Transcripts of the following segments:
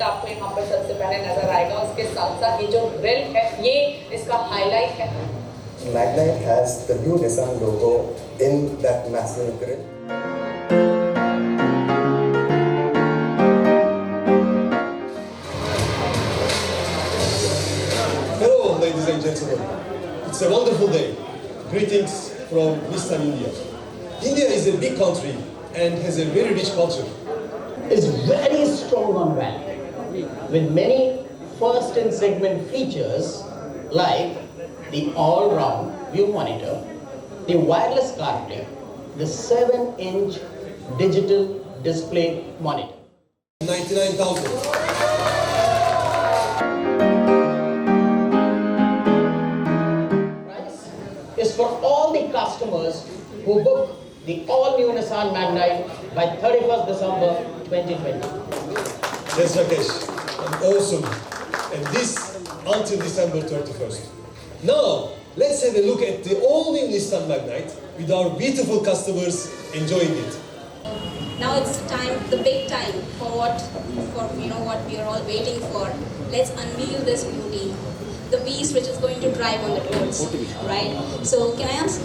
आपको यहाँ पर सबसे पहले नजर आएगा। उसके साथ साथ ये जो ग्रिल है ये इसका हाईलाइट है। Magnite has the new Nissan logo in that massive grill. Hello, ladies and gentlemen. It's a wonderful day. Greetings from Nissan India. India is a big country and has a very rich culture. Is very strong on value, with many first in segment features like the all-round view monitor, the wireless CarPlay, the 7-inch digital display monitor. 99,000. Price is for all the customers who book the all-new Nissan Magnite by 31st December 2020. That's Rakesh. And awesome. And this until December 31st. Now, let's have a look at the all-new Nissan Magnite with our beautiful customers enjoying it. Now it's the time, the big time for what we are all waiting for. Let's unveil this beauty, the beast which is going to drive on the roads, right? So can I ask?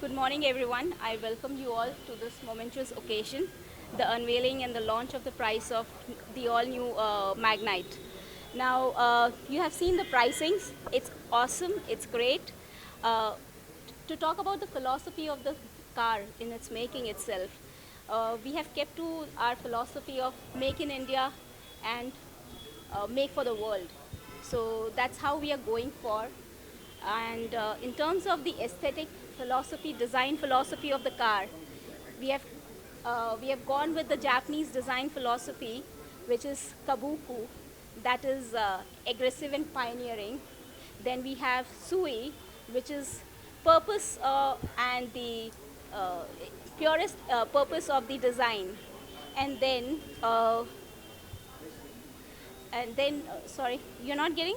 Good morning everyone. I welcome you all to this momentous occasion, the unveiling and the launch of the price of the all-new Magnite. Now, you have seen the pricings. It's awesome, it's great. To talk about the philosophy of the car in its making itself, we have kept to our philosophy of make in India and make for the world. So that's how we are going for. And in terms of the aesthetic philosophy, design philosophy of the car, we have gone with the Japanese design philosophy, which is kabuku, that is aggressive and pioneering. Then we have sui, which is purpose and the purest purpose of the design. And then sorry, you're not getting?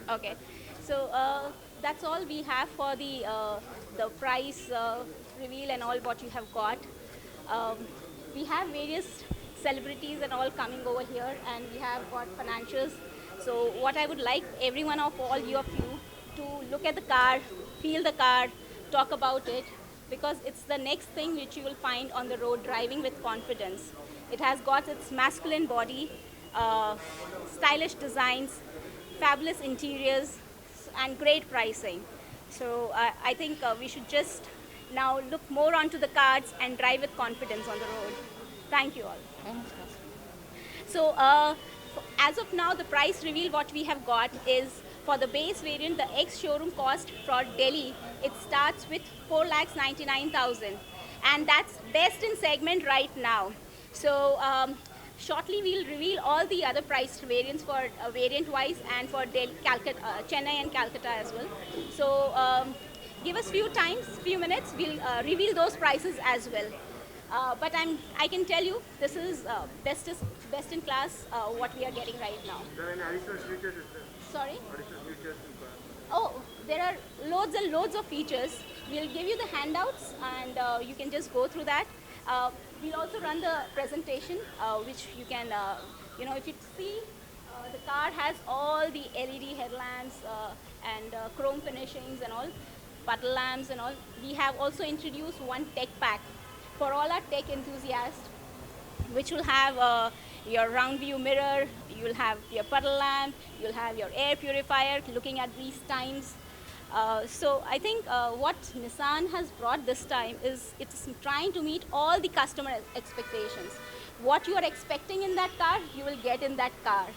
Okay. So that's all we have for the price reveal and all what you have got. We have various celebrities and all coming over here, and we have got financials. So what I would like every one of all you to look at the car, feel the car, talk about it, because it's the next thing which you will find on the road driving with confidence. It has got its masculine body, stylish designs, fabulous interiors, and great pricing. So I think we should just now look more onto the cars and drive with confidence on the road. Thank you all. So as of now, the price reveal what we have got is for the base variant, the ex-showroom cost for Delhi, it starts with 4,99,000, and that's best in segment right now. So shortly we'll reveal all the other price variants for variant-wise and for Delhi, Chennai and Calcutta as well. So give us few minutes, we'll reveal those prices as well. But I can tell you this is best in class what we are getting right now. Are there any additional features? Sorry? Additional features in car? Oh, there are loads and loads of features. We'll give you the handouts and you can just go through that. we'll also run the presentation, which you can, if you see, the car has all the LED headlamps and chrome finishings and all, puddle lamps and all. We have also introduced one tech pack for all our tech enthusiasts, which will have your round view mirror, you'll have your puddle lamp, you'll have your air purifier looking at these times. So I think what Nissan has brought this time is it's trying to meet all the customer expectations. What you are expecting in that car, you will get in that car.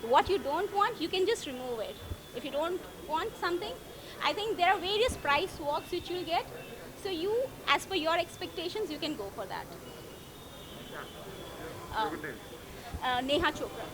What you don't want, you can just remove it. If you don't want something, I think there are various price walks which you'll get. So you, as per your expectations, you can go for that. Good name. Neha Chopra.